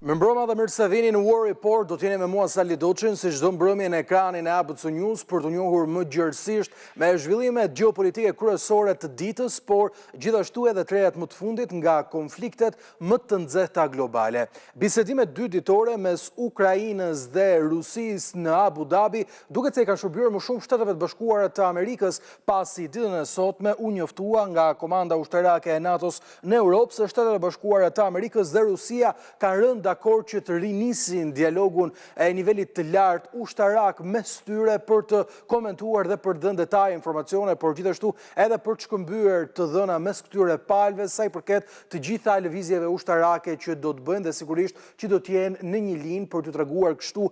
Më mbrëma dhe mirë se vini në War Report, do t'jeni me mua Sali Doçin, si çdo mbrëmje në ekranin e ABC News për të njohur më gjërësisht me zhvillimet gjeopolitike kryesore të ditës, por gjithashtu edhe trejat më të fundit nga konfliktet më të nxehta globale. Bisedimet dy ditore mes Ukrainës dhe Rusisë në Abu Dhabi duket se i kanë shërbyer më shumë Shteteve të Bashkuara të Amerikës, pasi ditën e sotme u njoftua nga Komanda Ushtarake e NATO-s në Europë se Shtetet e Bashkuara të Amerikës dhe Rusia kanë rënë dakord që të rinisin dialogun e nivelit të lartë ushtarak mes tyre për të komentuar dhe për të dhënë detaje, informacione, por gjithashtu edhe për të shkëmbyer të dhëna mes këtyre palëve sa i përket të gjitha lëvizjeve ushtarake që do të bëjnë dhe sigurisht që do të jenë në një linjë për të treguar kështu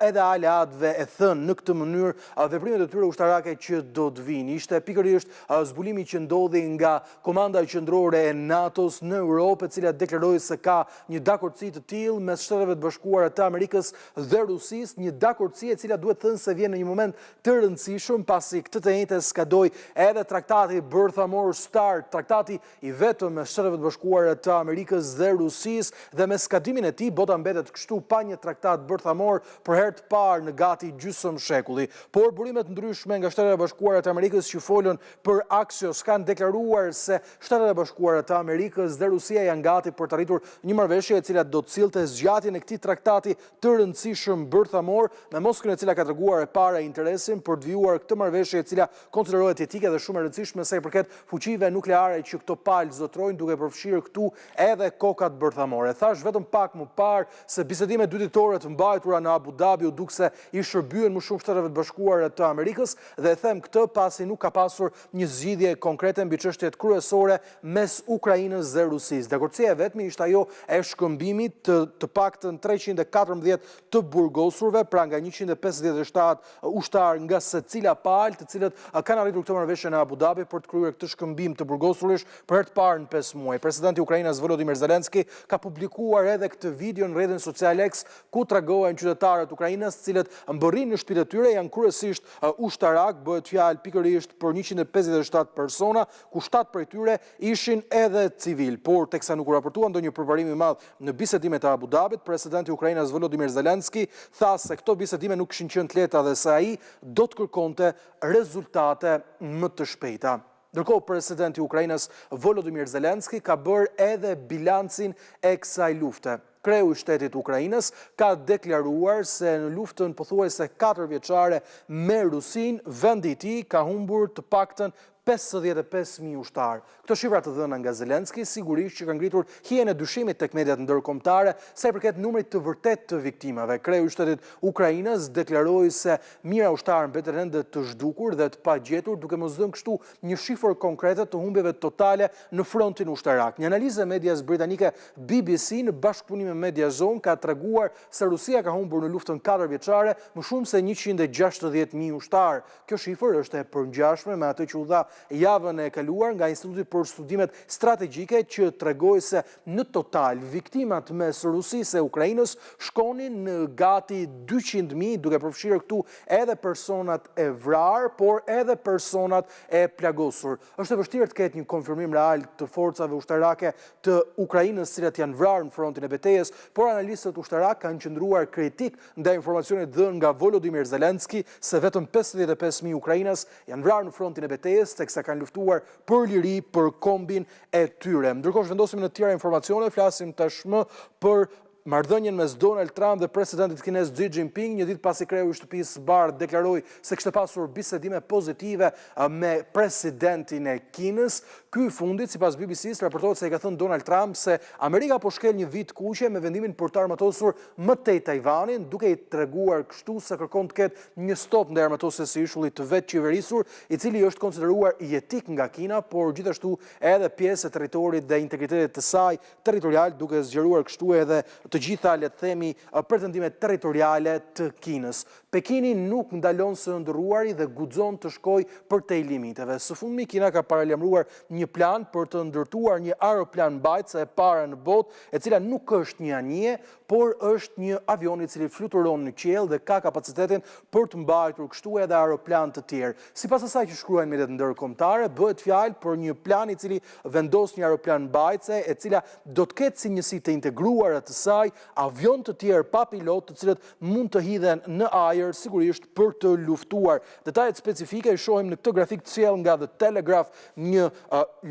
edhe aleatëve e thënë në këtë mënyrë veprimet e tyre ushtarake që do të vinë. Ishte pikërisht zbulimi që ndodhi nga Komanda Qendrore e NATO-s në Europë, e cila deklaroi se ka një dakordsi të tillë mes Shteteve të Bashkuara të Amerikës dhe Rusisë, një dakordsi e cila duhet thënë se vjen në një moment të rëndësishëm, pasi këtë të njëjtën skadoi edhe traktati bërthamor START, traktati i vetëm me Shtetet e Bashkuara të Amerikës dhe Rusisë, dhe me skadimin e tij bota mbetet kështu pa një traktat bërthamor për herë të parë në gati gjysmë shekulli. Por burimet ndryshme nga Shtetet e Bashkuara të Amerikës që folën për Axios kanë deklaruar se Shtetet e Bashkuara të Amerikës dhe Rusia janë gati për të arritur një marrëveshje e cila do të sillte zgjatjen e këtij traktati të rëndësishëm bërthamor, me Moskën e cila ka treguar e para interesin për të vijuar këtë marrëveshje e cila konsiderohet etike dhe shumë e rëndësishme sa i përket fuqive nukleare që këto palë zotrojnë, duke përfshirë këtu edhe kokat bërthamore. Thash vetëm pak më parë se bisedimet dy ditore të mbajtura në Abu Dhabi u duk se i shërbyen më shumë Shteteve të Bashkuara të Amerikës, dhe them këtë pasi nuk ka pasur një zgjidhje konkrete mbi çështjet kryesore mes Ukrainës dhe Rusisë. Dakordsia e vetme ishte ajo e shkëmbimit të paktën 314 të burgosurve, pra nga 157 ushtar nga secila palë, të cilët kanë arritur këtë marrëveshje në Abu Dhabi për të kryer këtë shkëmbim të burgosurish për herë të parë në 5 muaj. Presidenti i Ukrainës Volodymyr Zelensky ka publikuar edhe këtë video në rrjetin social X, ku tregohen qytetarët e Ukrainës, të cilët mbërrin në shtëpitë e tyre, janë kryesisht ushtarak, bëhet fjalë pikërisht për 157 persona, ku 7 prej tyre ishin edhe civil. Por teksa nuk u raportua ndonjë përparim i madh në bisedimet e Abu Dhabit, presidenti i Ukrainës Volodymyr Zelensky tha se këto bisedime nuk kishin qenë të lehta dhe se ai do të kërkonte rezultate më të shpejta. Ndërkohë, presidenti i Ukrainës Volodymyr Zelensky ka bërë edhe bilancin e kësaj lufte. Kreu i shtetit Ukrainës ka deklaruar se në luftën pothuajse 4 vjeçare me Rusinë, vendi i tij ka humbur të paktën 55.000 ushtarë. Këto shifra të dhëna nga Zelensky sigurisht që kanë ngritur hijen e dyshimit tek mediat ndërkombëtare sa i përket numrit të vërtet të viktimave. Kreu i shtetit Ukrainës deklaroi se mira ushtarë mbeten ende të zhdukur dhe të pagjetur, duke mos dhënë kështu një shifër konkrete të humbjeve totale në frontin ushtarak. Një analizë e medias britanike BBC në bashkëpunim me Mediazone ka treguar se Rusia ka humbur në luftën 4 vjeçare më shumë se 160.000 ushtarë. Kjo shifër është e përngjashme me atë që u dha javën e kaluar nga Instituti për Studimet Strategjike, që tregoi se në total viktimat mes Rusisë e Ukrainës shkonin në gati 200.000, duke përfshirë këtu edhe personat e vrarë, por edhe personat e plagosur. Është e vështirë të ketë një konfirmim real të forcave ushtarake të Ukrainës, të cilat janë vrarë në frontin e betejës, por analistët ushtarak kanë qëndruar kritik ndaj informacionit dhënë nga Volodymyr Zelensky se vetëm 55.000 ukrainas janë vrarë në frontin e betejës, teksa kanë luftuar për liri, për kombin e tyre. Ndërkohë vendosim në tjera informacione, flasim tashmë për marrëdhënien mes Donald Trump dhe presidentit kinez Xi Jinping, një ditë pasi kreu i shtëpisë së Bardhë deklaroi se kishte pasur bisedime pozitive me presidentin e Kinës. Ky i fundit, sipas BBC-s, raportohet se i ka thënë Donald Trump se Amerika po shkel një vit kuqe me vendimin për të armatosur më tej Tajvanin, duke i treguar kështu se kërkon të ketë një stop ndaj armatosjes së ishullit të vetë qeverisur, i cili është konsideruar jetik nga Kina, por gjithashtu edhe pjesë e territorit dhe integritetit të saj territorial, duke zgjeruar kështu edhe të gjitha, le të themi, pretendimet territoriale të Kinës. Pekini nuk ndalon së ndërruari dhe guxon të shkojë përtej limiteve. Së fundmi, Kina ka paralajmëruar një plan për të ndërtuar një aeroplan mbajtës e para në botë, e cila nuk është një anije, por është një avion i cili fluturon në qiell dhe ka kapacitetin për të mbajtur kështu edhe aeroplan të tjerë. Sipas asaj që shkruajnë mediat ndërkombëtare, bëhet fjalë për një plan i cili vendos një aeroplan mbajtëse, e cila do të ketë si njësi të integruara të saj saj avion të tjerë pa pilot të cilët mund të hidhen në ajër sigurisht për të luftuar. Detajet specifike i shohim në këtë grafik të sjellë nga The Telegraph, një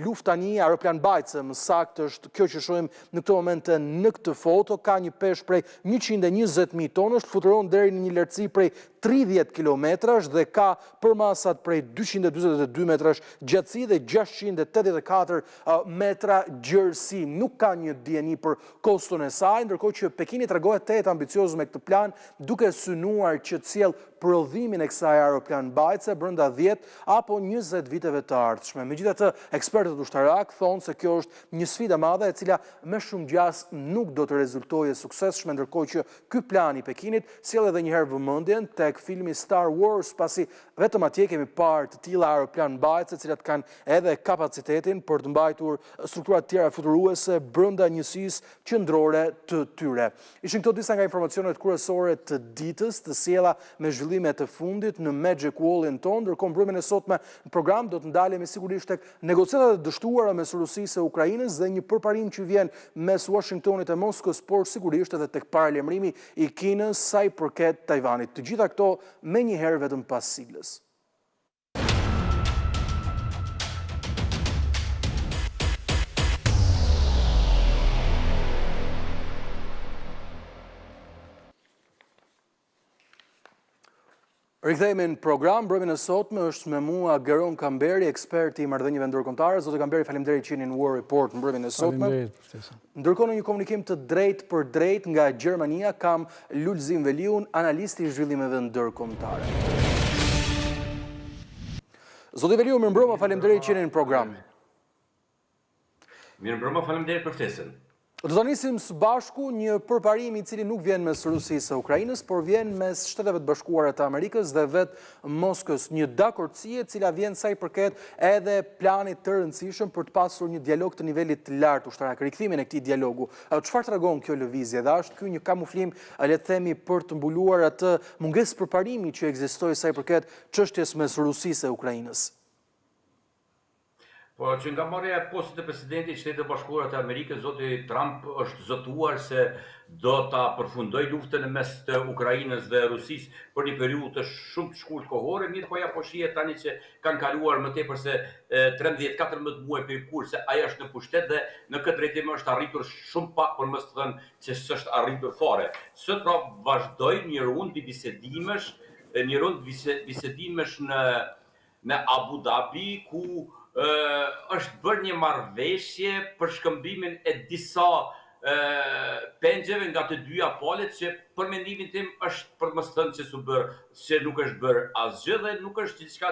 luftani aeroplan bajtse, më saktë është kjo që shohim në këtë moment në këtë foto, ka një peshë prej 120.000 tonësh, fluturon deri në një lartësi prej 30 kilometrash dhe ka përmasat prej 242 metrash gjatësi dhe 684 metra gjërësi. Nuk ka një dieni për koston e saj, ndërkohë që Pekini tregohet tetë ambicioz me këtë plan, duke synuar që të sjellë prodhimin e kësaj aeroplan bajtse brenda 10 apo 20 viteve të ardhshme. Megjithatë, ekspertët ushtarak thonë se kjo është një sfidë e madhe e cila me shumë gjas nuk do të rezultojë suksesshme, ndërkohë që ky plan i Pekinit sjell edhe një herë vëmendjen tek filmi Star Wars, pasi vetëm atje kemi parë të tilla aeroplan bajtse, të cilat kanë edhe kapacitetin për të mbajtur struktura të tjera fluturuese brenda njësisë qendrore të tyre. Ishin këto disa nga informacionet kryesore të ditës, të sjella me zhvillimet e fundit në Magic Wallin tonë, ndërkohë mbrëmjen e sotme në program do të ndalemi sigurisht tek negociatat e dështuara mes Rusisë e Ukrainës dhe një përparim që vjen mes Washingtonit e Moskës, por sigurisht edhe tek paralajmërimi i Kinës sa i përket Tajvanit. Të gjitha këto menjëherë vetëm pas siglës. Rikthehemi në program, mbrëmjen e sotme është me mua Geron Kamberi, ekspert i marrëdhënieve ndërkombëtare. Zotë Kamberi, faleminderit që jeni në War Report mbrëmjen e sotme. Ndërkohë në një komunikim të drejtë për drejtë nga Gjermania kam Lulzim Veliun, analist i zhvillimeve ndërkombëtare. Zotë Veliu, mirëmbrëma, faleminderit që jeni në program. Mirëmbrëma, faleminderit për ftesën. Do të nisim së bashku një përparim i cili nuk vjen mes Rusisë e Ukrainës, por vjen mes Shteteve të Bashkuara të Amerikës dhe vetë Moskës, një dakordsi e cila vjen sa i përket edhe planit të rëndësishëm për të pasur një dialog të nivelit të lartë ushtarak, rikthimin e këtij dialogu. Çfarë tregon kjo lëvizje? Dhe është ky një kamuflim, le të themi, për të mbuluar atë mungesë përparimi që ekzistoi sa i përket çështjes mes Rusisë e Ukrainës? Po që nga marrja e postit të presidentit Shtetet Bashkuara të Amerikës, zoti Trump është zotuar se do ta përfundoj luftën mes të Ukrainës dhe Rusisë për një periudhë të shumë të shkurtë kohore, mirë po ja po shihet tani që kanë kaluar më tepër se 13-14 muaj për kur se ai është në pushtet dhe në këtë drejtim është arritur shumë pak, por mos të thënë që s'është arritur fare. Sot pra vazhdoi një rundë bisedimesh në Abu Dhabi ku është bërë një marrëveshje për shkëmbimin e disa pengjeve nga të dyja palët që për mendimin tim është për mos thënë që nuk është bërë asgjë dhe nuk është diçka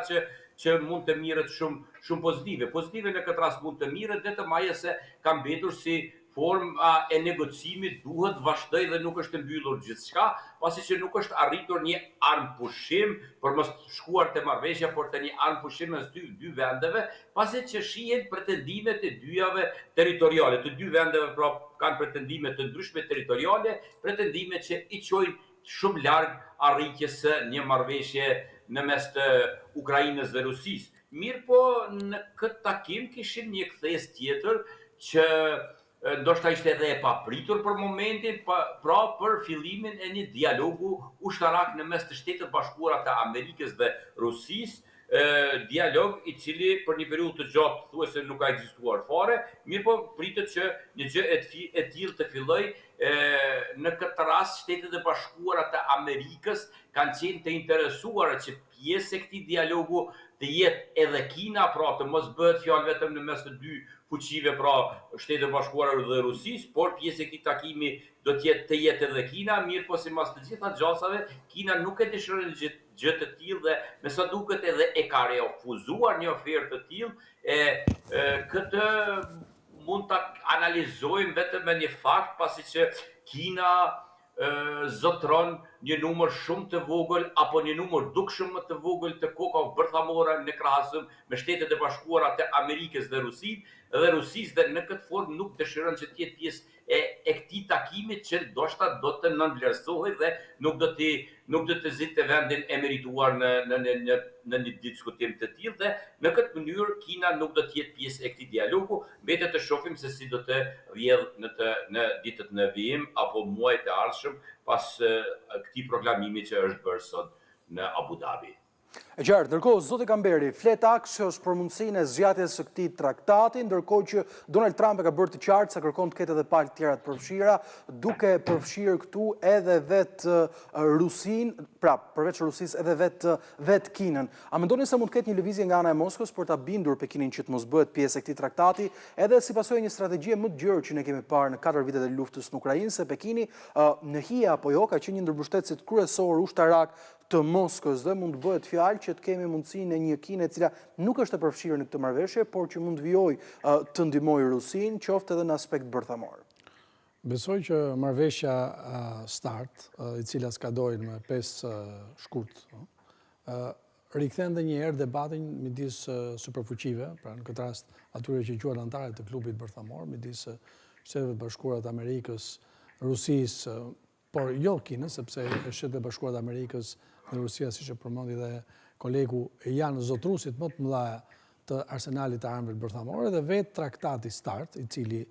që mund të mirët shumë pozitive. Pozitive në këtë rast mund të mirët vetëm ajo se ka mbetur si forma e negocimit duhet vazhdoj dhe nuk është mbyllur gjithçka, pasi që nuk është arritur një armpushim për mos shkuar te marrëveshja, por te një armpushim mes dy vendeve, pasi që shihen pretendimet e dyjave territoriale. Të dy vendeve pra kanë pretendime të ndryshme territoriale, pretendime që i çojnë shumë larg arritjes së një marrëveshje në mes të Ukrainës dhe Rusisë. Mirë po në këtë takim kishim një kthes tjetër që ndoshta ishte edhe e papritur për momentin, pra për fillimin e një dialogu ushtarak në mes të Shtetit Bashkuara të Amerikës dhe Rusisë, dialog i cili për një periudhë të gjatë thuajse nuk ka ekzistuar fare, mirë po pritet që një gjë e tillë të fillojë. Në këtë rast Shtetet e Bashkuara të Amerikës kanë qenë të interesuara që pjesë e këtij dialogu të jetë edhe Kina, pra të mos bëhet fjalë vetëm në mes të dy fuqive, pra Shtetet e Bashkuara dhe Rusisë, por pjesë e këtij takimi do të jetë edhe Kina, mirë po sipas të gjitha gjasave, Kina nuk e dëshiron gjë të tillë dhe me sa duket edhe e ka refuzuar një ofertë të tillë. Këtë mund ta analizojmë vetëm me një fakt, pasi që Kina zotron një numër shumë të vogël apo një numër dukshëm më të vogël të kokave bërthamore në krahasim me Shtetet e Bashkuara të Amerikës dhe Rusisë dhe në këtë formë nuk dëshiron që të jetë pjesë e këtij takimit që ndoshta do të nënvlerësohet dhe nuk do të zitë vendin e merituar në një diskutim të tillë dhe në këtë mënyrë Kina nuk do të jetë pjesë e këtij dialogu, mbetet të shohim se si do të vjedh në ditët në vijim apo muajt e ardhshëm pas këtij proklamimi që është bërë sot në Abu Dhabi. E qartë, ndërkohë, zoti Kamberi, flet aksiosh për mundësinë e zgjatjes së këtij traktati, ndërkohë që Donald Trump e ka bërë të qartë se kërkon të ketë edhe palë tjera të përfshira, duke përfshirë këtu edhe vetë Rusin, pra, përveç Rusisë edhe vetë Kinën. A mendoni se mund të ketë një lëvizje nga ana e Moskës për ta bindur Pekinin që të mos bëhet pjesë e këtij traktati, edhe si pasojë një strategji më të gjerë që ne kemi parë në 4 vitet e luftës në Ukrainë, se Pekini në hije apo jo ka qenë një ndër mbështetësit kryesor ushtarak të Moskës dhe mund të bëhet fjalë që të kemi mundësinë e një Kine e cila nuk është e përfshirë në këtë marrëveshje, por që mund vijojë të ndihmojë Rusinë, qoftë edhe në aspekt bërthamor. Besoj që marrëveshja START, i cila skadojnë me 5 shkurt, rikthen dhe një herë debatin midis superfuqive, pra në këtë rast atyre që quhen anëtarë të klubit bërthamor, midis Shtetet Bashkuara të Amerikës, Rusisë, por jo Kinës, sepse Shtetet Bashkuara të Amerikës dhe Rusia, siç e përmendi dhe kolegu, janë zotruesit më të mëdha të arsenalit të armëve bërthamore dhe vetë traktati START, i cili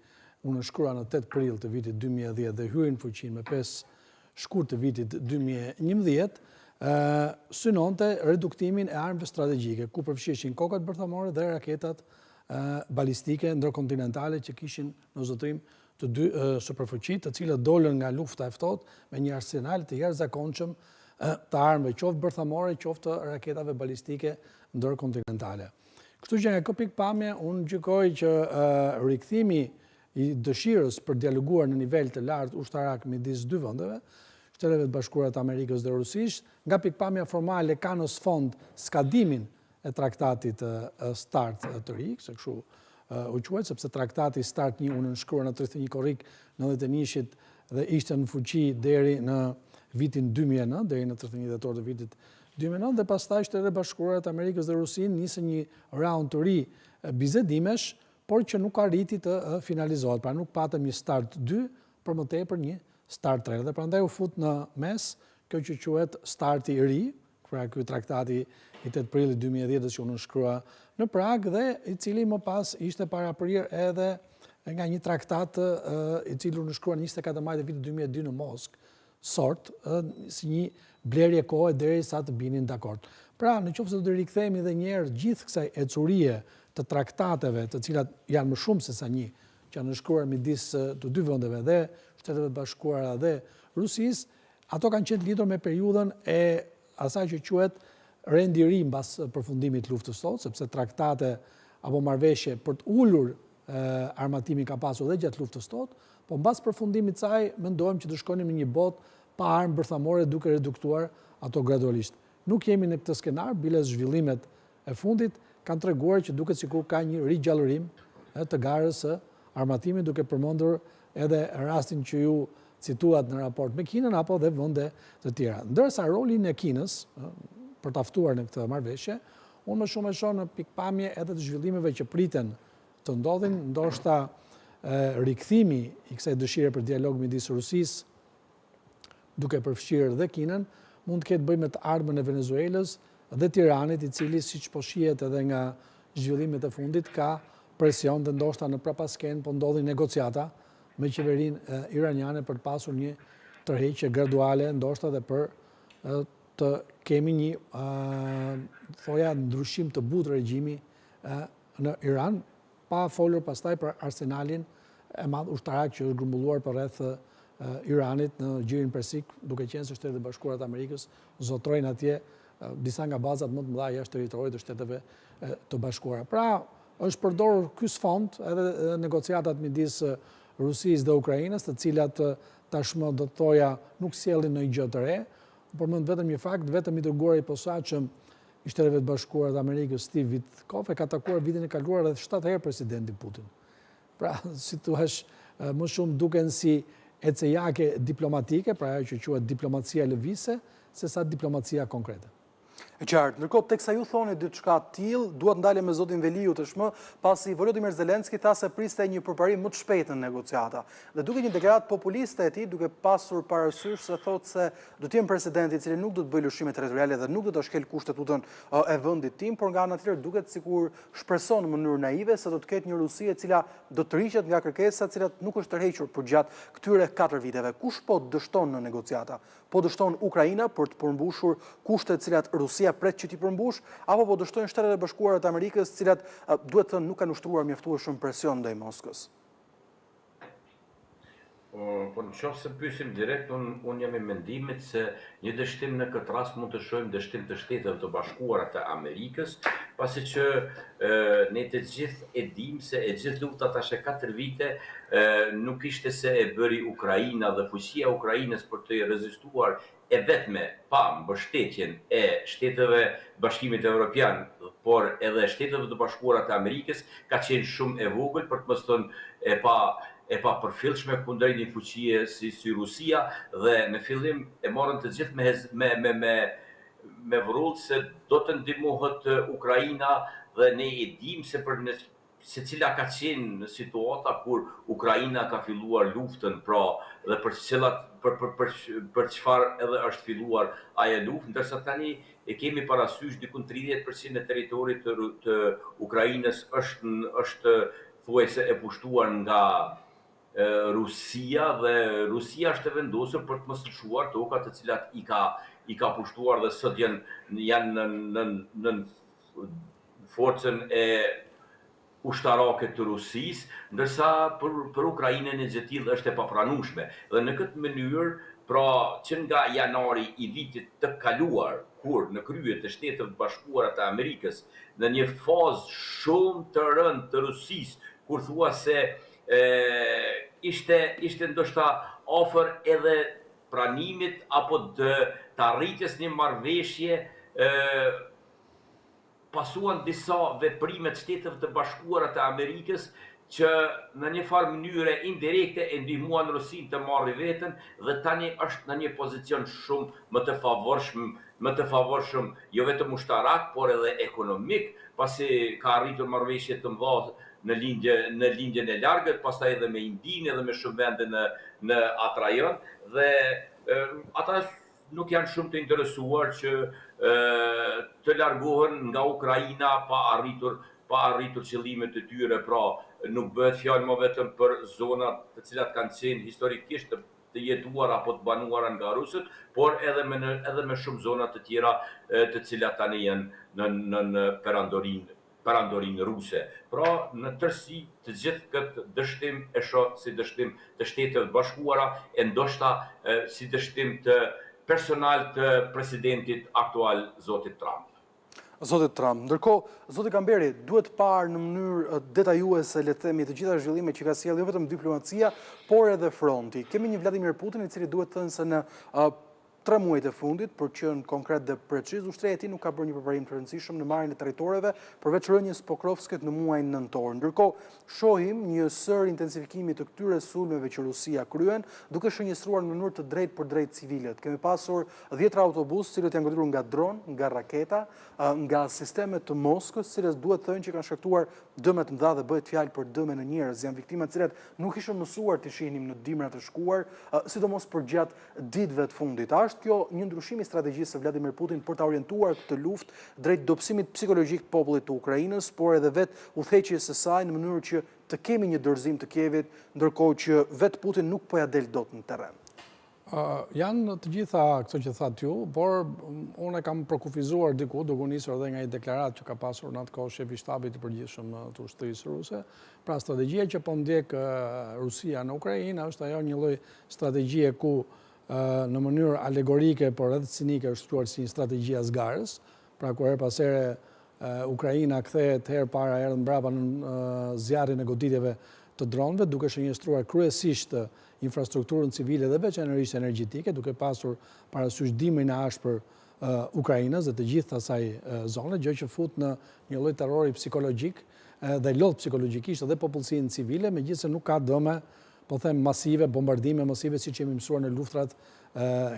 u nënshkrua në 8 prill të vitit 2010 dhe hyrë në fuqi me 5 shkurt të vitit 2011, synonte reduktimin e armëve strategjike, ku përfshiheshin kokat bërthamore dhe raketat balistike ndërkontinentale që kishin në zotrim të 2 superfuqi, të cilët dolën nga lufta e ftohtë me një arsenal të jashtëzakonshëm të armëve, qoftë bërthamore, qoftë raketave balistike ndërkontinentale. Kështu që nga kjo pikpamje, unë gjykoj që rikthimi i dëshirës për dialoguar në nivel të lartë ushtarak midis 2 vendeve, Shtetet Bashkuara të Amerikës dhe Rusisë, nga pikpamja formale ka në sfond skadimin e traktatit START të ri, se kështu u quhet, sepse traktati START 1 u nënshkrua në 31 korrik 91-shit dhe ishte në fuqi deri në vitin 2009, deri në 31 dhjetor të vitit 2009, dhe pastaj Shtetet Bashkuara të Amerikës dhe Rusinë nisën një raund të ri bizedimesh, por që nuk arriti të finalizohet, pra nuk patëm një START 2, por më tepër një START 3. Dhe prandaj u fut në mes kjo që quhet START i ri, pra ky traktati i 8 prillit 2010 që u nënshkrua në Prag dhe i cili më pas ishte paraprirë edhe nga një traktat i cili u nënshkrua në 24 maj të vitit 2002 në Moskë, si një blerje kohe derisa të binin dakord. Pra, në qoftë se do të rikthehemi edhe një herë gjithë kësaj ecurie të traktateve, të cilat janë më shumë se sa një, që janë nënshkruar midis të 2 vendeve dhe Shteteve Bashkuara dhe Rusisë, ato kanë qenë lidhur me periudhën e asaj që quhet rendiri mbas përfundimit të luftës së thotë, sepse traktate apo marrëveshje për të ulur armatimin ka pasur dhe gjatë luftës së thotë, po mbas përfundimit të saj mendojmë që të shkonim në një botë pa armë bërthamore duke reduktuar ato gradualisht. Nuk jemi në këtë skenar, bile zhvillimet e fundit kanë treguar që duket sikur ka një rigjallërim të garës së armatimit, duke përmendur edhe rastin që ju cituat në raport me Kinën apo dhe vende të tjera. Ndërsa rolin e Kinës për ta ftuar në këtë marrëveshje, unë më shumë e shoh në pikpamje edhe të zhvillimeve që priten të ndodhin, ndoshta rikthimi i kësaj dëshire për dialog midis Rusisë duke përfshirë dhe Kinën, mund të ketë bëjë me të ardhmen e Venezuelës dhe Tiranit, i cili siç po shihet edhe nga zhvillimet e fundit ka presion dhe ndoshta në prapasken po ndodhin negociata me qeverinë iraniane për të pasur një tërheqje graduale, ndoshta dhe për të kemi një thoja ndryshim të butë regjimi në Iran, pa folur pastaj për arsenalin e madh ushtarak që është grumbulluar përreth Iranit në gjirin persik, duke qenë se Shtetet Bashkuara të Amerikës zotrojnë atje disa nga bazat më të mëdha jashtë territorit të Shteteve të Bashkuara. Pra, është përdorur ky sfond edhe negociatat midis Rusisë dhe Ukrainës, të cilat tashmë do të thoja nuk sjellin ndonjë gjë të re, por mend vetëm një fakt, vetëm i dërguari i posaçëm i Shteteve të Bashkuara të Amerikës Steve Witkoff e ka takuar vitin e kaluar edhe 7 herë presidentin Putin. Pra, si thuaç, më shumë duken si ecejake diplomatike, pra ajo që quhet diplomacia lëvizëse, sesa diplomacia konkrete. E qartë, ndërkohë teksa ju thoni diçka të tillë, duhet ndale me zotin Veliu tashmë, pasi Volodymyr Zelenski tha se priste një përparim më të shpejtë në negociata. Dhe duke një deklaratë populiste e tij, duke pasur parasysh se thotë se do të jenë presidenti i cili nuk do të bëjë lëshime territoriale dhe nuk do të shkel kushtetutën e vendit tim, por nga ana tjetër duket sikur shpreson në mënyrë naive se do të ketë një Rusi e cila do të rriqet nga kërkesa të cilat nuk është tërhequr përgjatë këtyre 4 viteve. Kush po dështon në negociata? Po dështon Ukraina për të përmbushur kushtet të cilat Rusia pret që t'i përmbush, apo po dështojnë Shtetet e Bashkuara të Amerikës, të cilat duhet të nuk kanë ushtruar mjaftueshëm presion ndaj Moskës? Po në qoftë se pyesim direkt, unë jam i mendimit se një dështim në këtë rast mund të shohim dështim të Shteteve të Bashkuara të Amerikës, pasi që ne të gjithë e dim se e gjithë lufta tash e 4 vite nuk ishte se e bëri Ukraina dhe fuqia e Ukrainës për të rezistuar e vetme pa mbështetjen e Shteteve Bashkimit Evropian, por edhe Shteteve të Bashkuara të Amerikës ka qenë shumë e vogël, për të mos thënë e pa përfillshme kundër një fuqie si Rusia, dhe në fillim e morën të gjithë me vrull se do të ndihmohet Ukraina, dhe ne e dim se cila ka qenë në situata kur Ukraina ka filluar luftën, pra dhe për çfarë edhe është filluar ajo luftë, ndërsa tani e kemi parasysh diku 30% e territorit të Ukrainës është thuajse e pushtuar nga Rusia, dhe Rusia është e vendosur për të mos lëshuar tokat të cilat i ka pushtuar dhe sot janë në forcën e ushtarake të Rusisë, ndërsa për Ukrainën e gjë është e papranueshme. Dhe në këtë mënyrë, pra që nga janari i vitit të kaluar, kur në krye të Shteteve Bashkuara të Amerikës, në një fazë shumë të rëndë të Rusisë, kur thua se ishte ndoshta afër edhe pranimit apo të arritjes një marrëveshje, pasuan disa veprime të Shteteve të Bashkuara të Amerikës që në një farë mënyre indirekte e ndihmuan Rusinë të marrë veten, dhe tani është në një pozicion shumë më të favorshëm jo vetëm ushtarak, por edhe ekonomik, pasi ka arritur marrëveshje të mëdha në lindjen e largët, pastaj edhe me Indinë edhe me shumë vende në atë rajon, dhe ata nuk janë shumë të interesuar që të largohen nga Ukraina pa arritur qëllimet e tyre, pra nuk bëhet fjalë më vetëm për zonat të cilat kanë qenë historikisht të jetuar apo të banuara nga rusët, por edhe me shumë zona të tjera të cilat tani janë në perandorinë ruse. Pra, në tërësi të gjithë këtë dështim e shoh si dështim të Shteteve Bashkuara, e ndoshta si dështim të personal të presidentit aktual, zotit Trump. Zotit Trump. Ndërkohë, zoti Kamberi, duhet parë në mënyrë detajuese, le të themi, të gjitha zhvillimet që ka sjellë jo vetëm diplomacia, por edhe fronti. Kemi një Vladimir Putin i cili duhet thënë se në 3 muajt e fundit, për që në konkret dhe precis, ushtria e tij nuk ka bërë një përparim të rëndësishëm në marrjen e territoreve, përveç rënies Pokrovskët në muajin nëntor. Ndërkohë, shohim një sër intensifikimi të këtyre sulmeve që Rusia kryen, duke shënjestruar në mënyrë të drejtë për drejtë civilet. Kemi pasur 10 autobus, cilët janë goditur nga dron, nga raketa, nga sisteme të Moskës, cilës duhet thënë që kanë shkaktuar dëme të mëdha dhe bëhet fjalë për dëme në njerëz. Janë viktima të cilat nuk ishim mësuar të shihnim në dimrat e shkuar, sidomos përgjatë ditëve të fundit. Është kjo një ndryshim i strategjisë së Vladimir Putin për ta orientuar këtë luftë drejt dobësimit psikologjik të popullit të Ukrainës, por edhe vetë udhëheqjes së saj në mënyrë që të kemi një dorëzim të Kievit, ndërkohë që vetë Putin nuk po ja del dot në terren. Janë të gjitha këto që thatë ju, por unë e kam prokufizuar diku, duke nisur edhe nga një deklarat që ka pasur në atë kohë shefi shtabit i përgjithshëm të ushtrisë ruse. Pra strategjia që po ndjek Rusia në Ukrainë është ajo një lloj strategjie ku në mënyrë alegorike, por edhe cinike është shtuar si një strategjia zgarës, pra kur her pas here Ukraina kthehet herë para herë mbrapa në zjarrin e goditjeve të dronëve, duke shënjestruar kryesisht infrastrukturën civile dhe veçanërisht energjetike, duke pasur parasysh dimrin e ashpër Ukrainës dhe të gjithë asaj zone, gjë që fut në një lloj terrori psikologjik dhe lodh psikologjikisht edhe popullsinë civile, megjithëse nuk ka dëme, po them masive, bombardime masive siç jemi mësuar në luftrat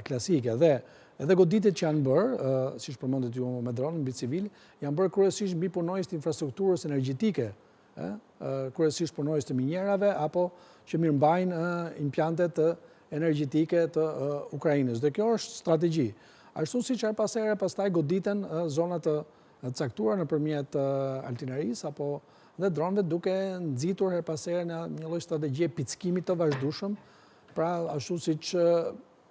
klasike. Dhe Edhe goditet që janë bërë, siç përmendet ju me dronë mbi civil, janë bërë kryesisht mbi punojës të infrastrukturës energjetike, kryesisht punojës të minjerave apo që mirëmbajnë impjantet energjetike të Ukrainës. Dhe kjo është strategji. Ashtu siç her pas here pastaj goditen zonat të caktuara nëpërmjet altinarisë apo dhe dronëve duke nxitur her pas here në një lloj strategjie pickimit të vazhdueshëm, pra ashtu siç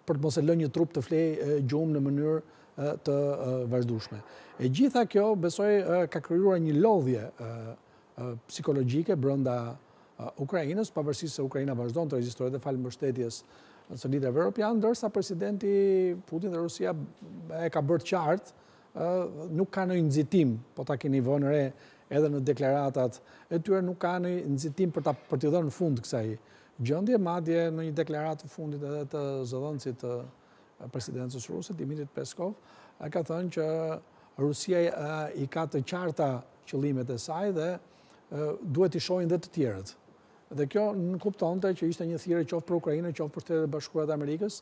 për të mos e lënë një trup të flej gjumë në mënyrë të vazhdueshme. E gjitha kjo besoj ka krijuar një lodhje psikologjike brenda Ukrainës, pavarësisht se Ukraina vazhdon të rezistojë dhe falë mbështetjes së liderëve evropianë, ndërsa presidenti Putin dhe Rusia e ka bërë qartë, nuk ka ndonjë nxitim, po ta keni vënë re edhe në deklaratat e tyre, nuk ka ndonjë nxitim për t'i dhënë fund kësaj gjendje, madje në një deklaratë të fundit edhe të zëdhënësit të presidencës ruse, Dmitri Peskov, ka thënë që Rusia i ka të qarta qëllimet e saj dhe duhet i shohin dhe të tjerët. Dhe kjo në kuptonte që ishte një thirrje qoftë për Ukrainën, qoftë për Shtetet e Bashkuara të Amerikës,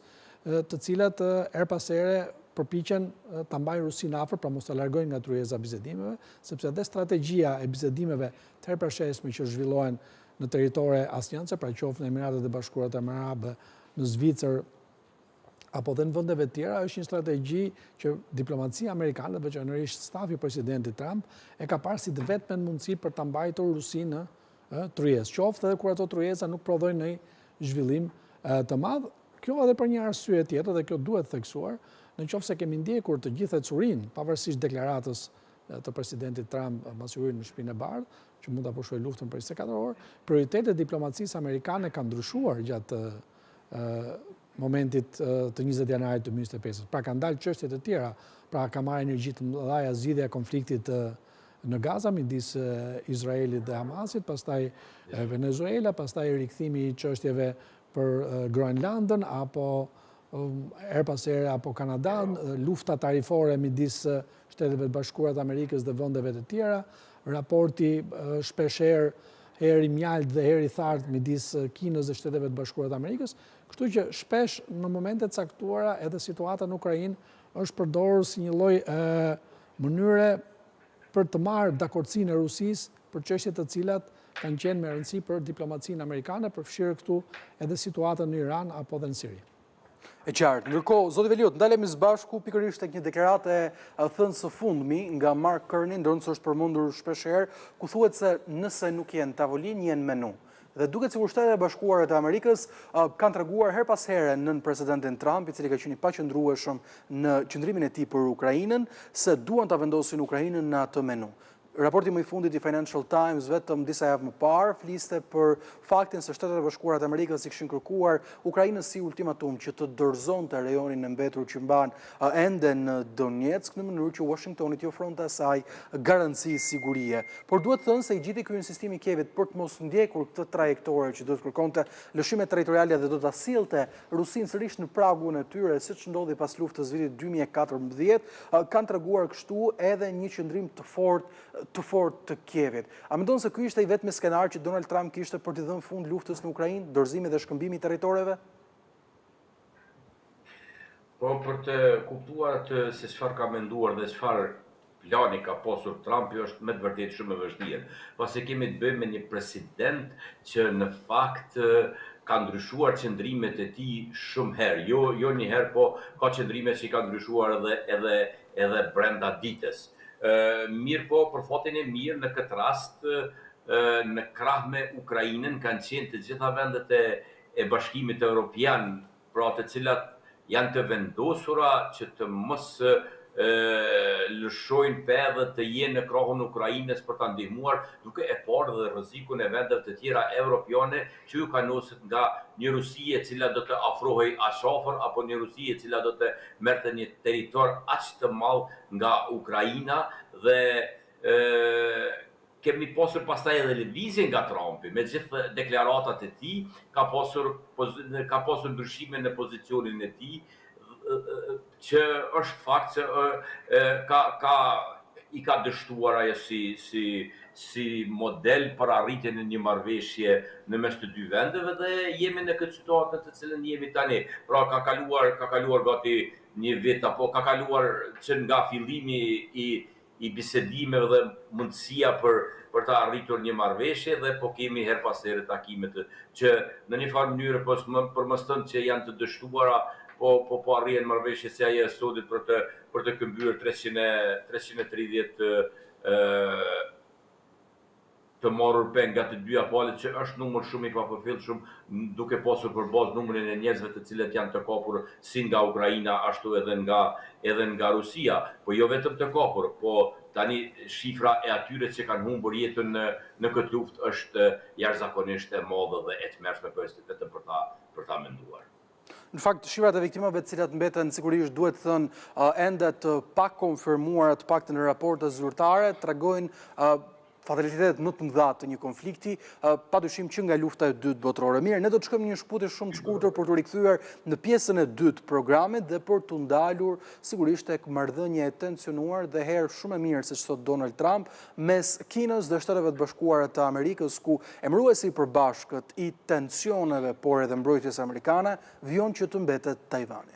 të cilat her pas here përpiqen ta mbajnë Rusinë afër, pra mos ta largojnë nga tryeza e bisedimeve, sepse dhe strategjia e bisedimeve të herpërshesme që zhvillohen në territore asnjënse, pra qoftë në Emiratet e Bashkuara të Arabe, në Zvicër apo dhe në vendeve të tjera, është një strategji që diplomacia amerikane, veçanërisht stafi i presidentit Trump, e ka parë si të vetmen mundësi për ta mbajtur Rusinë tryezë, qoftë edhe kur ato tryeza nuk prodhojnë një zhvillim të madh. Kjo edhe për një arsye tjetër, dhe kjo duhet theksuar, në qoftë se kemi ndjekur të gjithë ecurinë, pavarësisht deklaratës të presidentit Trump mbas hyrit në Shtëpinë e Bardhë, që mund ta pushojë luftën për 24 orë, prioritetet e diplomacisë amerikane kanë ndryshuar gjatë momentit të 20 janarit 2025. Pra kanë dalë çështje të tjera, pra ka marrë energji të mëdha zgjidhja e konfliktit në Gaza midis Izraelit dhe Hamasit, pastaj Venezuela, pastaj rikthimi i çështjeve për Groenlandën apo her pas here apo Kanada, lufta tarifore midis Shteteve të Bashkuara të Amerikës dhe vendeve të tjera, raporti shpeshherë heri mjalt dhe heri thartë midis Kinës dhe Shteteve të Bashkuara të Amerikës, kështu që shpesh në momente të caktuara edhe situata në Ukrainë është përdorur si një lloj mënyre për të marrë dakordsinë e Rusisë për çështje të cilat kanë qenë me rëndësi për diplomacinë amerikane, përfshirë këtu edhe situatën në Iran apo dhe në Siri. E qartë. Ndërkohë, zoti Veliot, ndalemi së bashku pikërisht tek një deklaratë e thënë së fundmi nga Mark Carney, ndërsa është përmendur shpeshherë, ku thuhet se nëse nuk jenë tavolinë, jenë menu. Dhe duket sikur Shtetet e Bashkuara të Amerikës kanë treguar her pas here nën presidentin Trump, i cili ka qenë i paqëndrueshëm në qëndrimin e tij për Ukrainën, se duan ta vendosin Ukrainën në atë menu. Raporti më i fundit i Financial Times vetëm disa javë më parë fliste për faktin se Shtetet e Bashkuara të Amerikës i kishin kërkuar Ukrainës si ultimatum që të dorëzonte rajonin e mbetur që mban ende në Donetsk në mënyrë që Washingtoni t'i ofronte asaj garanci sigurie. Por duhet thënë se i gjiti ky insistim i Kievit për të mos ndjekur këtë trajektore që do të kërkonte lëshime territoriale dhe do ta sillte Rusinë sërish në pragun e tyre, siç ndodhi pas luftës vitit 2014, kanë treguar kështu edhe një qëndrim të fortë të Kievit. A mendon se ky ishte i vetmi skenar që Donald Trump kishte për t'i dhënë fund luftës në Ukrainë, dorëzimi dhe shkëmbimi i territoreve? Po, për të kuptuar se çfarë ka menduar dhe çfarë plani ka pasur Trumpi është me të vërtetë shumë e vështirë. Pasi kemi të bëjmë me një president që në fakt ka ndryshuar qëndrimet e tij shumë herë. Jo një herë, po ka qëndrime që i ka ndryshuar edhe brenda ditës. Mirë po, për fatin e mirë, në këtë rast, në krah me Ukrainën, kanë qenë të gjitha vendet e Bashkimit Evropian, pra të cilat janë të vendosura që të mos lëshojnë pedhe të jenë në krahun Ukrainës për ta ndihmuar, duke e parë dhe rrezikun e vendeve të tjera evropiane që ju kanoset nga një Rusi e cila do të afrohej aq afër apo një Rusi e cila do të merrte një territor aq të madh nga Ukraina dhe kemi pasur pastaj edhe lëvizje nga Trumpi, me gjithë deklaratat e tij, ka pasur ndryshime në pozicionin e tij, që është fakt që i ka dështuar ajo si model për arritjen e një marrëveshje në mes të dy vendeve dhe jemi në këtë situatë të cilën jemi tani. Pra ka kaluar gati një vit, apo ka kaluar që nga fillimi i bisedimeve dhe mundësia për të arritur një marrëveshje, dhe po kemi her pas here takimet që në një farë mënyrë për mos thënë që janë të dështuara, po arrihen marrëveshje si ajo e sodit për të këmbyer 330 të marrur peng nga të dyja palët, që është numër shumë i papërfillshëm, duke pasur përballë numrin e njerëzve të cilët janë të kapur si nga Ukraina, ashtu edhe nga Rusia, po jo vetëm të kapur, po tani shifra e atyre që kanë humbur jetën në këtë luftë është jashtëzakonisht e madhe dhe e tmerrshme vetëm për ta menduar. Në fakt, shifrat e viktimave të cilat mbeten sigurisht duhet thënë ende të pak konfirmuara, të paktën në raporte zyrtare, tregojnë fatalitetet më të mëdha të një konflikti, padyshim që nga lufta e dytë botërore. Mirë, ne do të shkojmë një shkputje shumë të shkurtër për të rikthyer në pjesën e dytë të programit dhe për të ndalur sigurisht tek marrëdhënia e tensionuar dhe herë shumë e mirë, siç thot Donald Trump, mes Kinës dhe Shteteve të Bashkuara të Amerikës, ku emëruesi i përbashkët i tensioneve, por edhe mbrojtjes amerikane, vjon që të mbetet Tajvani.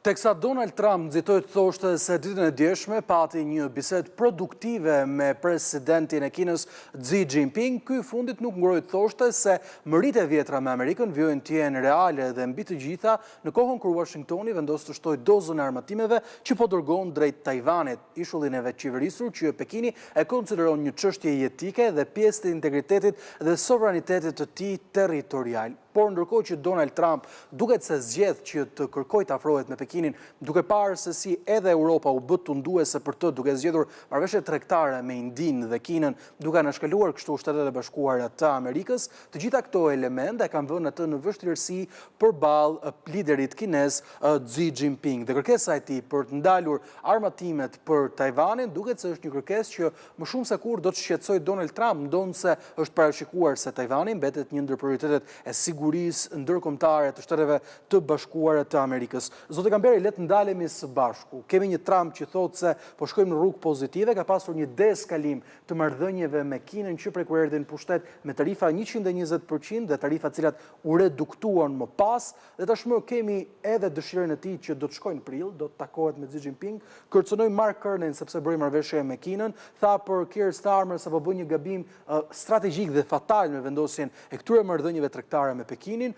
Teksa Donald Trump nxitoi të thoshte se ditën e djeshme pati një bisedë produktive me presidentin e Kinës Xi Jinping, ky fundit nuk ngroi të thoshte se mëritë e vjetra me Amerikën vijojnë të jenë reale dhe mbi të gjitha në kohën kur Washingtoni vendos të shtojë dozën e armatimeve që po dërgon drejt Tajvanit, ishullin e vetëqeverisur që Pekini e konsideron një çështje jetike dhe pjesë të integritetit dhe sovranitetit të tij territorial. Por ndërkohë që Donald Trump duket se zgjedh që të kërkojë të afrohet me Pekinin, duke parë se si edhe Europa u bë tunduese për të, duke zgjedhur marrëveshje tregtare me Indinë dhe Kinën, duke anashkaluar kështu Shtetet e Bashkuara të Amerikës, të gjitha këto elemente kanë vënë atë në vështirësi përballë liderit kinez Xi Jinping. Dhe kërkesa e tij për të ndalur armatimet për Tajvanin duket se është një kërkesë që më shumë se kur do të shqetësojë Donald Trump, ndonse është parashikuar se Tajvani mbetet një ndër prioritetet e sigurisë ndërkombëtare të Shteteve të Bashkuara të Amerikës. Zotë Gamberi, le të ndalemi së bashku. Kemi një Trump që thotë se po shkojmë në rrugë pozitive, ka pasur një deeskalim të marrëdhënieve me Kinën që prej kur erdhi në pushtet me tarifa 120% dhe tarifa të cilat u reduktuan më pas, dhe tashmë kemi edhe dëshirën e tij që do të shkojnë në prill, do të takohet me Xi Jinping, kërcënoi Mark Carney sepse bëri marrëveshje me Kinën, tha për Keir Starmer se po bën një gabim strategjik dhe fatal me vendosjen e këtyre marrëdhënieve tregtare me Pekinin,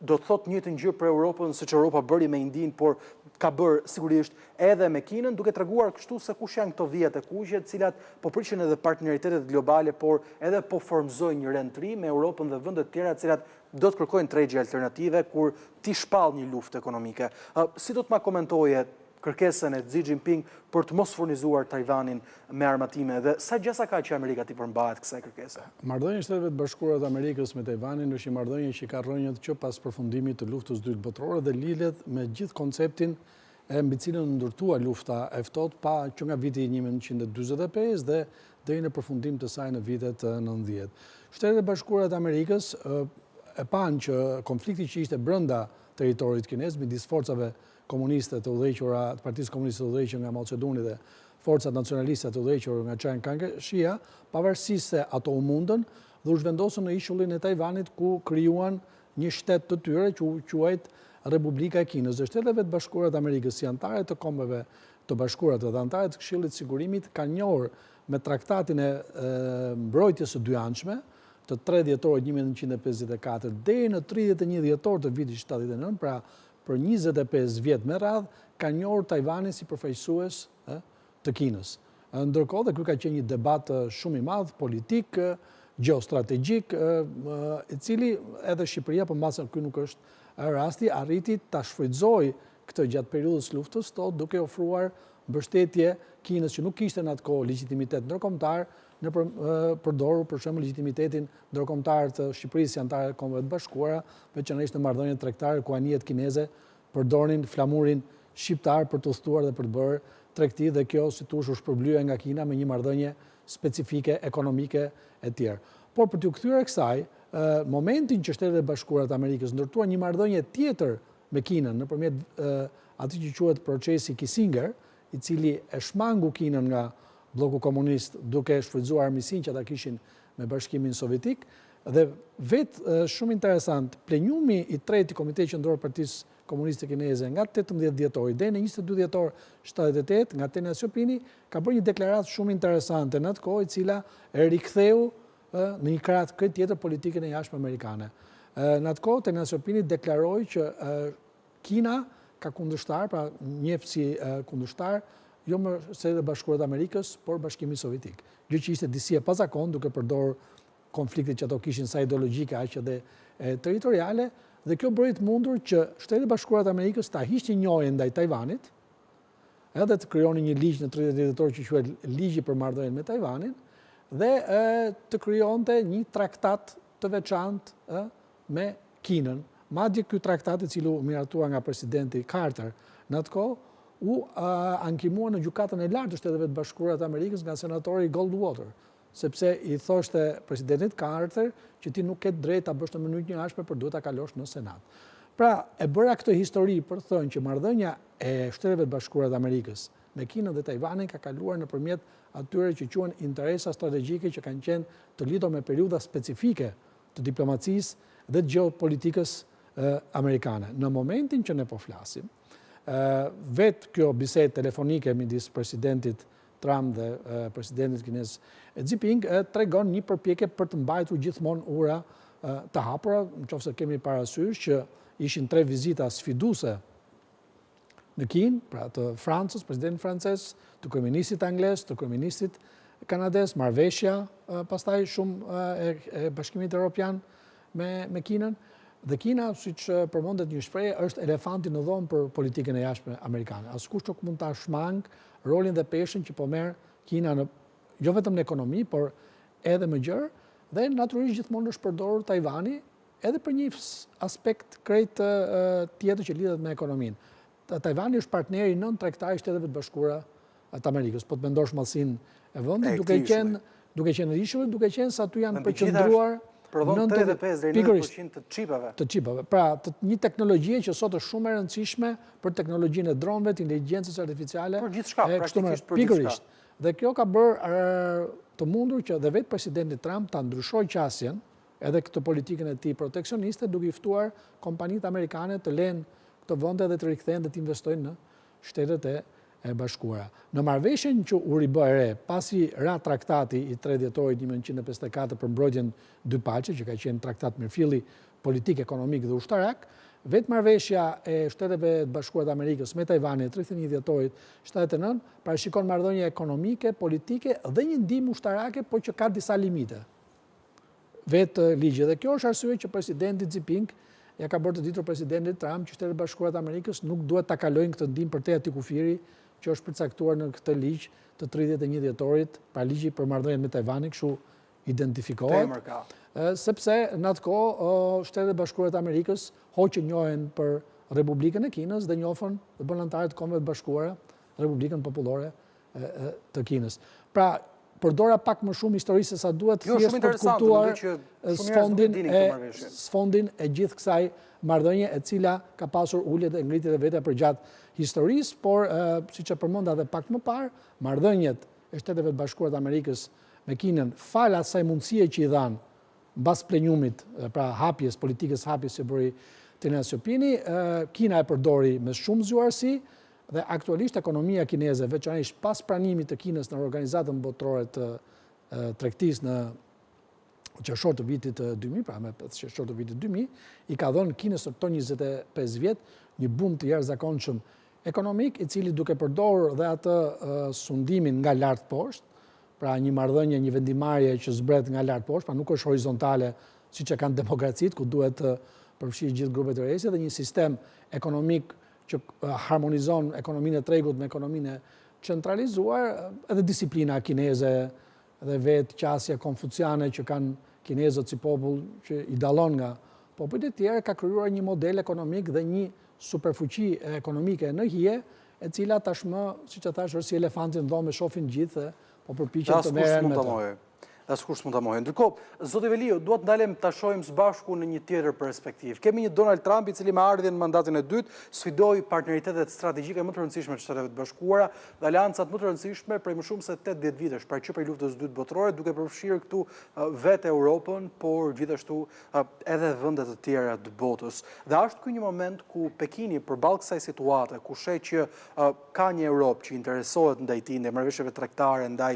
do të thotë njëjtën gjë për Europën, siç Europa bëri me Indinë, por ka bërë sigurisht edhe me Kinën, duke treguar kështu se kush janë këto vijat e kuqe, të cilat po prishin edhe partneritetet globale, por edhe po formzojnë një rend të ri me Europën dhe vende të tjera, të cilat do të kërkojnë tregje alternative kur ti shpall një luftë ekonomike. Si do të ma komentoje kërkesën e Xi Jinping për të mos furnizuar Tajvanin me armatime dhe sa gjasa ka që Amerika ti përmbahet kësaj kërkese? Marrëdhënia e Shteteve të Bashkuara të Amerikës me Tajvanin është një marrëdhënie që ka rrënjët që pas përfundimit të luftës dytë botërore dhe lidhet me gjithë konceptin e mbi cilën ndërtua lufta e ftohtë pa që nga viti 1945 dhe deri në përfundim të saj në vitet 90. Shtetet e Bashkuara të Amerikës e panë që konflikti që ishte brenda territorit kinez midis forcave komuniste të udhëhequra, të Partisë Komuniste të udhëhequr nga Mao Zedongi dhe forcat nacionaliste të udhëhequr nga Chiang Kai-shia, pavarësisht se ato u mundën dhe u zhvendosën në ishullin e Tajvanit ku krijuan një shtet të tyre që u quajt Republika e Kinës. Dhe Shteteve të Bashkuara të Amerikës, si anëtare të Kombeve të Bashkuara dhe anëtare të Këshillit të Sigurimit, kanë njohur me traktatin e mbrojtjes së dyanshme të 3 dhjetorit 1954 deri në 31 dhjetor të vitit 79, pra për 25 vjet me radhë, ka njohur Tajvanin si përfaqësues të Kinës. Ndërkohë dhe ky ka qenë një debat shumë i madh, politik, gjeostrategjik, i cili edhe Shqipëria, por mbase ky nuk është rasti, arriti ta shfrytëzojë këtë gjatë periudhës luftës, duke ofruar mbështetje Kinës që nuk kishte në atë kohë legjitimitet ndërkombëtar, në përdorur për shembull legitimitetin ndërkombëtar të Shqipërisë si anëtare e Kombeve të Bashkuara, veçanërisht në marrëdhëniet tregtare ku anijet kineze përdornin flamurin shqiptar për të udhëtuar dhe për të bërë tregti, dhe kjo si thush u shpërblye nga Kina me një marrëdhënie specifike ekonomike e tjerë. Por për t'u kthyer kësaj, momentin që Shtetet e Bashkuara të Amerikës ndërtuan një marrëdhënie tjetër me Kinën nëpërmjet atij që quhet procesi Kissinger, i cili e shmangu Kinën nga bloku komunist duke shfrytzuar armiqsinë që ata kishin me Bashkimin Sovjetik. Dhe vetë shumë interesant, plenumi i tretë i Komitetit Qendror të Partisë Komuniste Kineze nga 18 dhjetori deri në 22 dhjetor 78 nga Deng Xiaoping ka bërë një deklaratë shumë interesante në atë kohë, e cila e riktheu në një krah tjetër politikën e jashtme amerikane. Në atë kohë Deng Xiaoping deklaroi që Kina ka kundërshtar, pra njeh si kundërshtar jo më Shtetet e Bashkuara të Amerikës, por Bashkimi Sovjetik. Gjë që ishte disi e pazakon duke përdorur konfliktet që ato kishin sa ideologjike aq edhe territoriale, dhe kjo bëri të mundur që Shtetet e Bashkuara të Amerikës ta hiqte njohjen ndaj Tajvanit, edhe të krijonin një ligj në 30 dhjetor që quhet Ligji për marrëdhënien me Tajvanin, dhe të krijonte një traktat të veçantë me Kinën. Madje ky traktat, i cili u miratua nga presidenti Carter në atë kohë, u ankimua në gjykatën e lartë të Shteteve të Bashkuara të Amerikës nga senatori Goldwater, sepse i thoshte presidentit Carter që ti nuk ke drejt ta bësh në mënyrë të njëjtëshme, por duhet ta kalosh në Senat. Pra, e bëra këtë histori për të thënë që marrëdhënia e Shteteve të Bashkuara të Amerikës me Kinën dhe Tajvanin ka kaluar nëpërmjet atyre që quhen interesa strategjike që kanë qenë të lidhur me periudha specifike të diplomacisë dhe të gjeopolitikës amerikane. Në momentin që ne po flasim, vetë kjo bisedë telefonike midis presidentit Trump dhe presidentit kinez Xi Jinping tregon një përpjekje për të mbajtur gjithmonë ura të hapura, nëse kemi parasysh që ishin 3 vizita sfiduese në Kinë, pra të Francës, presidentit francez, të kryeministit anglez, të kryeministit kanadez, marrëveshja pastaj shumë e Bashkimit Evropian me Kinën. Dhe Kina, siç përmendet një shprehje, është elefanti në dhomë për politikën e jashtme amerikane. Askush nuk mund ta shmang rolin dhe peshën që po merr Kina jo vetëm në ekonomi, por edhe më gjerë, dhe natyrisht gjithmonë është përdorur Tajvani edhe për një aspekt krejt tjetër që lidhet me ekonominë. Tajvani është partneri nën tregtar i Shteteve të Bashkuara të Amerikës, po të mendosh mallsinë e vendit, duke qenë rishur, duke qenë se aty janë përqendruar prodhon 35 deri në 90% të çipave. Të çipave. Pra, një teknologji që sot është shumë e rëndësishme për teknologjinë e dronëve, të inteligjencës artificiale. Për gjithçka, praktikisht për gjithçka. Dhe kjo ka bërë të mundur që dhe vetë presidenti Trump ta ndryshojë qasjen, edhe këtë politikën e tij proteksioniste, duke i ftuar kompanitë amerikane të lënë këto vende dhe të rikthehen dhe të investojnë në Shtetet e Bashkuara. Në marrëveshjen që u ribë re, pasi ra traktati i 3 dhjetorit 1954 për mbrojtjen dypaqe, që ka qenë traktat mirëfilli politik, ekonomik dhe ushtarak, vetë marrëveshja e Shteteve të Bashkuara të Amerikës me Tajvanin 31 dhjetorit 79 parashikon marrëdhënie ekonomike, politike dhe një ndihmë ushtarake, por që ka disa limite. Vetë ligji, dhe kjo është arsye që presidenti Xi Jinping ja ka bërë të ditur presidentit Trump që Shtetet e Bashkuara të Amerikës nuk duhet ta kalojnë këtë ndihmë për te atij kufiri që është përcaktuar në këtë ligj të 31 dhjetorit, pra ligji për marrëdhënien me Tajvanin, kështu identifikohet. Sepse në atë kohë Shtetet e Bashkuara të Amerikës hoqën njohen për Republikën e Kinës dhe njohën dhe bën anëtarë të Kombeve të Bashkuara Republikën Popullore të Kinës. Pra, përdora pak më shumë histori se sa duhet thjesht për të kuptuar sfondin e gjithë kësaj marrëdhënie, e cila ka pasur uljet e ngritjet e veta përgjatë historisë, por siç e përmenda edhe pak më parë, marrëdhëniet e Shteteve të Bashkuara të Amerikës me Kinën, fal asaj mundësie që i dhanë mbas plenumit, pra hapjes, politikës hapjes që bëri Deng Xiaoping, Kina e përdori me shumë zgjuarsi. Dhe aktualisht ekonomia kineze, veçanërisht pas pranimit të Kinës në Organizatën Botërore të Tregtisë në qershor të vitit 2000, pra me qershor të vitit 2000, i ka dhënë Kinës në këto 25 vjet një boom të jashtëzakonshëm ekonomik, i cili duke përdorur dhe atë sundimin nga lart poshtë, pra një marrëdhënie, një vendimarrje që zbret nga lart poshtë, pra nuk është horizontale siç e kanë demokracitë, ku duhet të përfshijë gjithë grupet e rrezikshme, dhe një sistem ekonomik që harmonizon ekonominë e tregut me ekonominë e centralizuar, edhe disiplina kineze dhe vetë qasja konfuciane që kanë kinezët si popull që i dallon nga popujt e tjerë, ka krijuar një model ekonomik dhe një superfuqi ekonomike në hije, e cila tashmë, siç e thash, është si elefanti në dhomë, e shohin gjithë, po përpiqen të merren me të. askush s'mund ta mohojë. Ndërkohë, zoti Veliu, duhet ndalem ta shohim së bashku në një tjetër perspektivë. Kemi një Donald Trump i cili me ardhjen në mandatin e dytë sfidoi partneritetet strategjike më të rëndësishme të Shtateve të Bashkuara dhe aleancat më të rëndësishme prej më shumë se 80 vitesh, pra që prej luftës së dytë botërore, duke përfshirë këtu vetë Europën, por gjithashtu edhe vende të tjera të botës. Dhe është ky një moment ku Pekini përballë kësaj situate, ku sheh që ka një Europë që interesohet ndaj tij, ndaj marrëveshjeve tregtare, ndaj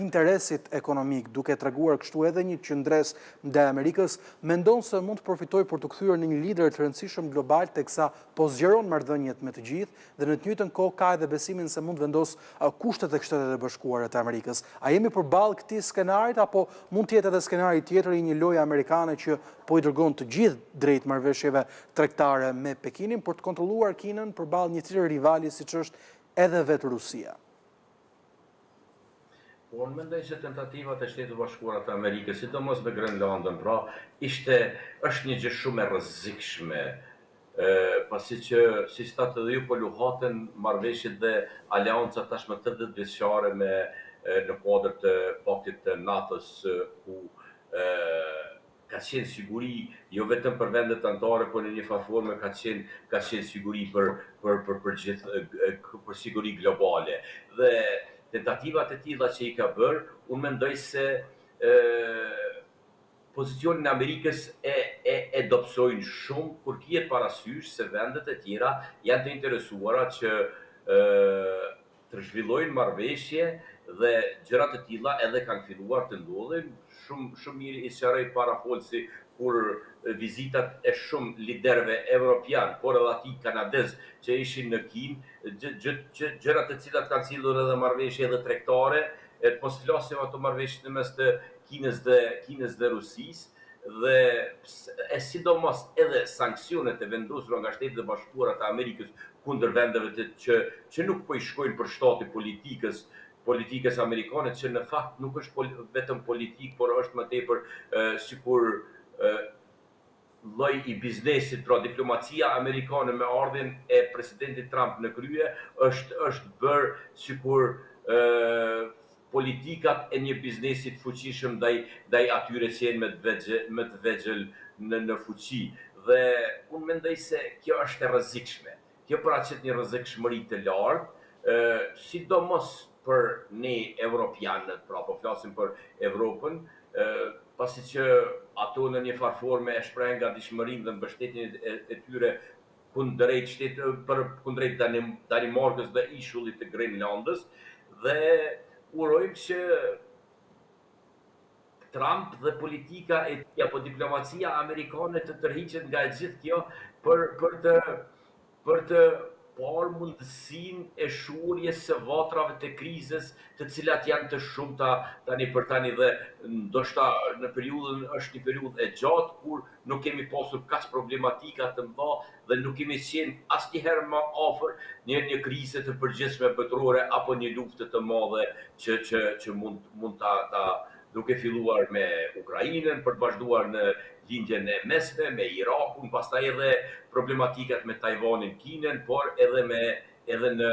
interesit ekonomik, duke treguar kështu edhe një qëndres ndaj Amerikës, mendon se mund të përfitojë për të kthyer në një lider të rëndësishëm global, teksa po zgjeron marrëdhëniet me të gjithë dhe në të njëjtën kohë ka edhe besimin se mund vendos kushtet e Shtetet e Bashkuara të Amerikës. A jemi përballë këtij skenarit apo mund të jetë edhe skenari tjetër i një loje amerikane që po i dërgon të gjithë drejt marrëveshjeve tregtare me Pekinin për të kontrolluar Kinën përballë një tjetër rivali siç është edhe vetë Rusia? Unë mendoj se tentativat e Shtetit Bashkuara të Amerikës, sidomos me Grenlandën, pra, është një gjë shumë e rrezikshme, pasi që si statë dhe ju po luhaten marrëveshjet dhe aleancat tashmë 80 vjeçare në kuadër të paktit të NATO-s, ku ka qenë siguri jo vetëm për vendet anëtare, por në një farë ka qenë siguri për gjithë për siguri globale. Dhe tentativat e tilla që i ka bërë, unë mendoj se pozicionin e Amerikës e dobësojnë shumë, kur kihet parasysh se vendet e tjera janë të interesuara që të zhvillojnë marrëveshje dhe gjërat e tilla edhe kanë filluar të ndodhin. Shumë mirë i sqaroi parafolsi kur vizitat e shumë liderëve evropian, por edhe atij kanadez që ishin në Kinë, gjërat e cilat kanë sjellur edhe marrëveshje edhe tregtare, mos flasim ato marrëveshje në mes të Kinës dhe Rusisë, dhe sidomos edhe sanksionet e vendosura nga Shtetet e Bashkuara të Amerikës kundër vendeve që nuk po i shkojnë për shtati politikës amerikane, që në fakt nuk është vetëm politik, por është më tepër sikur lloj i biznesit, pra diplomacia amerikane me ardhjen e presidentit Trump në krye është bërë sikur politikat e një biznesi të fuqishëm ndaj atyre që janë më të vegjël në fuqi. Dhe unë mendoj se kjo është e rrezikshme. Kjo paraqet një rrezikshmëri të lartë, sidomos për ne evropianët, pra po flasim për Evropën, pasi që ato në një farë forme e shprehen gatishmërinë dhe mbështetjen e tyre kundrejt Danimarkës dhe ishullit të Grenlandës, dhe urojmë që Trump dhe politika e tij apo diplomacia amerikane të tërhiqet nga gjithë kjo për të parë mundësinë e shurjes së vatrave të krizës, të cilat janë të shumta tani për tani, dhe ndoshta në periudhën është një periudhë e gjatë kur nuk kemi pasur kaq problematika të mëdha dhe nuk kemi qenë asnjëherë më afër një krize të përgjithshme botërore apo një lufte të madhe që mund ta duke filluar me Ukrainën, për të vazhduar në lindjen e mesme, me Irakun, pastaj edhe problematikat me Tajvanin, Kinën, por edhe në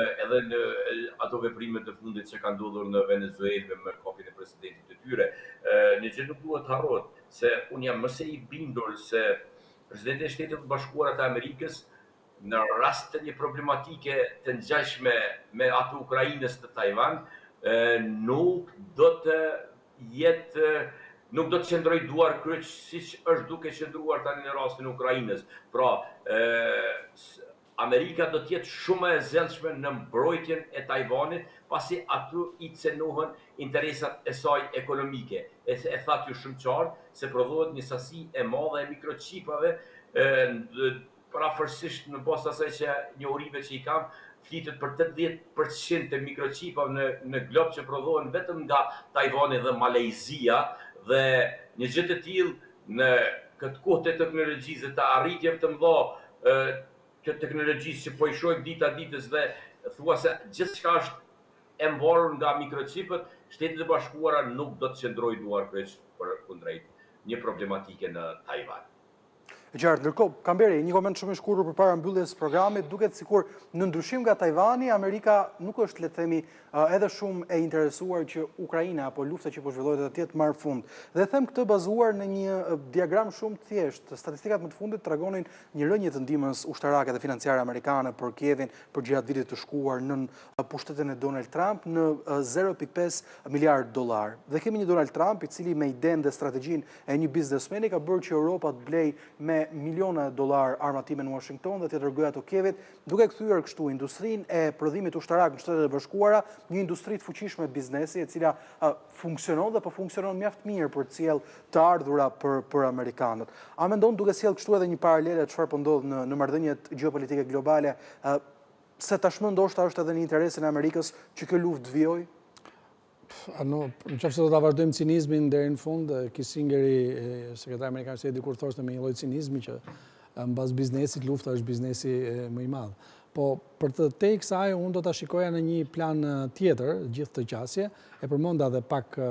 ato veprimet të fundit që kanë ndodhur në Venezuelë me kopjen e presidentit të tyre. Një gjë nuk duhet harrohet, se unë jam mëse i bindur se presidenti i Shtetit të Bashkuara të Amerikës, në rast të një problematike të ngjashme me atë Ukrainës të Tajvan, nuk do të qëndroj duar kryq siç është duke qëndruar tani në rastin e Ukrainës. Pra, Amerika do të jetë shumë e zellshme në mbrojtjen e Tajvanit, pasi aty i cenohen interesat e saj ekonomike. E thatë ju shumë qartë se prodhohet një sasi e madhe e mikrochipave, parafërsisht në bazë asaj që njohurive që i kam, flitet për 80% të mikrochipave në glob që prodhohen vetëm nga Tajvani dhe Malezia, dhe një gjë të tillë në këtë kohë të teknologjisë dhe të arritjeve të mëdha të teknologjisë që po i shohim dita ditës dhe thuase gjithçka është e mbarur nga mikrochipët, Shtetet e Bashkuara nuk do të qëndrojë duar kryq për kundrejt një problematike në Tajvan. Qartë, ndërkohë, Kamberi, një koment shumë i shkurtër përpara mbylljes programit, duket sikur në ndryshim nga Tajvani, Amerika nuk është, le të themi, edhe shumë e interesuar që Ukraina apo lufta që po zhvillohet edhe tjetë marrë fund. Dhe them këtë bazuar në një diagram shumë të thjeshtë. Statistikat më të fundit tregonin një rënje të ndihmës ushtarake dhe financiare amerikane për Kievin për gjatë vitit të shkuar në pushtetin e Donald Trump në 0.5 miliard dollar. Dhe kemi një Donald Trump i cili me idenë dhe strategjinë e një biznesmeni ka bërë që Europa të blej me miliona dollar armatime në Washington dhe të dërgojë ato Kievit, duke kthyer kështu industrinë e prodhimit ushtarak në Shtetet e Bashkuara, një industri të fuqishme biznesi, e cila funksionon dhe po funksionon mjaft mirë për të sjellë të ardhura për amerikanët. A mendon duke sjellë kështu edhe një paralele çfarë po ndodh në marrëdhëniet gjeopolitike globale, se tashmë ndoshta është edhe në interesin e Amerikës që kjo luftë të vijojë? Në qoftë se do ta vazhdojmë cinizmin deri në fund, Kissingeri, sekretari amerikan i Shtetit, dikur thoshte me një lloj cinizmi që mbas biznesit lufta është biznesi më i madh. Po për të te kësaj unë do ta shikoja në një plan tjetër, gjithë të qasje, e përmenda edhe pak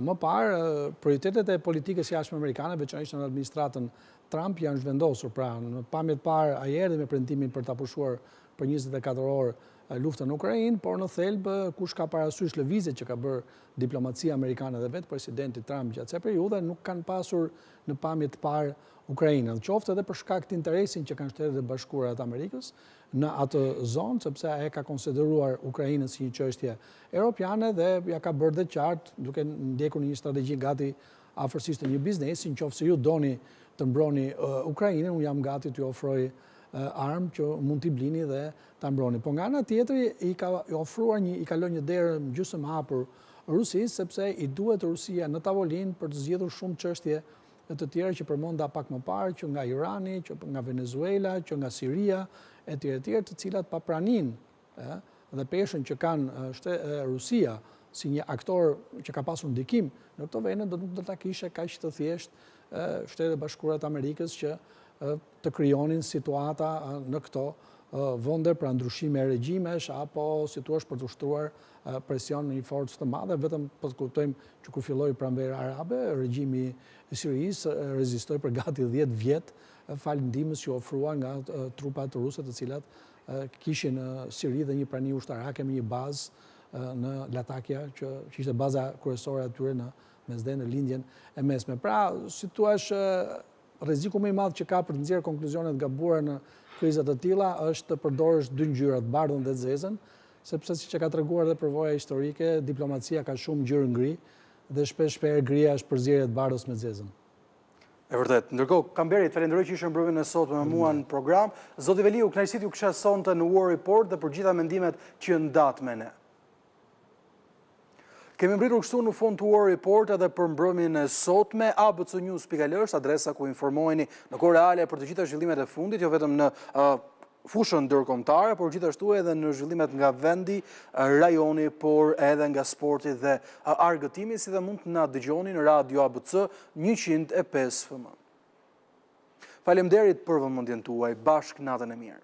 më parë, prioritetet e politikës jashtme amerikane, veçanërisht në administratën Trump, janë zhvendosur. Pra, në pamjet parë a erdhi me premtimin për ta pushuar për 24 orë luftën në Ukrainë, por në thelbë kush ka parasysh lëvizjet që ka bërë diplomacia amerikane dhe vetë presidenti Trump gjatë kësaj periudhe nuk kanë pasur në pamje të parë Ukrainën, qoftë edhe për shkak të interesin që kanë Shtetet e Bashkuara të Amerikës në atë zonë, sepse e ka konsideruar Ukrainën si një çështje europiane dhe ja ka bërë dhe qartë, duke ndjekur një strategji gati afërsisht të një biznesi, nëse ju doni të mbroni Ukrainën, unë jam gati t'ju ofroj armë që mund t'i blini dhe t'a mbroni. Po nga ana tjetër i ka ofruar i ka lënë një derë gjysmë hapur Rusisë, sepse i duhet Rusia në tavolinë për të zgjedhur shumë çështje të tjera që përmenda pak më parë, që nga Irani, që nga Venezuela, që nga Siria, etj, të cilat pa praninë dhe peshën që kanë Rusia si një aktor që ka pasur ndikim në këto vende, do nuk do ta kishte kaq të thjeshtë Shtetet e Bashkuara të Amerikës që të krijonin situata në këto vende pra ndryshime regjimesh apo situash për të ushtruar presion në një forcë të madhe, vetëm po të kuptojmë që kur filloi pranvera arabe, regjimi i Sirisë rezistoi për gati 10 vjet fal ndihmës që ofruan nga trupat ruse, të cilat kishin në Siri dhe një prani ushtarake me një bazë në Latakia, që ishte baza kryesore atyre në mesdhe në lindjen e mesme. Pra, si thua, rreziku më i madh që ka për të nxjerrë konkluzione të gabuara në krizat të tilla është të përdorësh dy ngjyra, të bardhën dhe të zezën, sepse siç e ka treguar dhe përvoja historike, diplomacia ka shumë ngjyrë ngri dhe shpesh gria është përzierje të bardhës me zezën. E vërtet. Ndërkohë, Kamberi, të falenderoj që ishë mbrëmjen e sotme me mua në program. Zoti Veliu, kënaqësi t'ju kisha sonte në War Report dhe për gjitha mendimet që ndat me ne. Kemi mbritur kështu në fund të War Report edhe për mbrëmjen e sotme. abcnews.al është adresa ku informoheni në kohë reale për të gjitha zhvillimet e fundit, jo vetëm në fushën ndërkombëtare, por gjithashtu edhe në zhvillimet nga vendi, rajoni, por edhe nga sporti dhe argëtimi, si dhe mund të na dëgjoni në Radio ABC 105 FM. Faleminderit për vëmendjen tuaj, bashkë natën e mirë.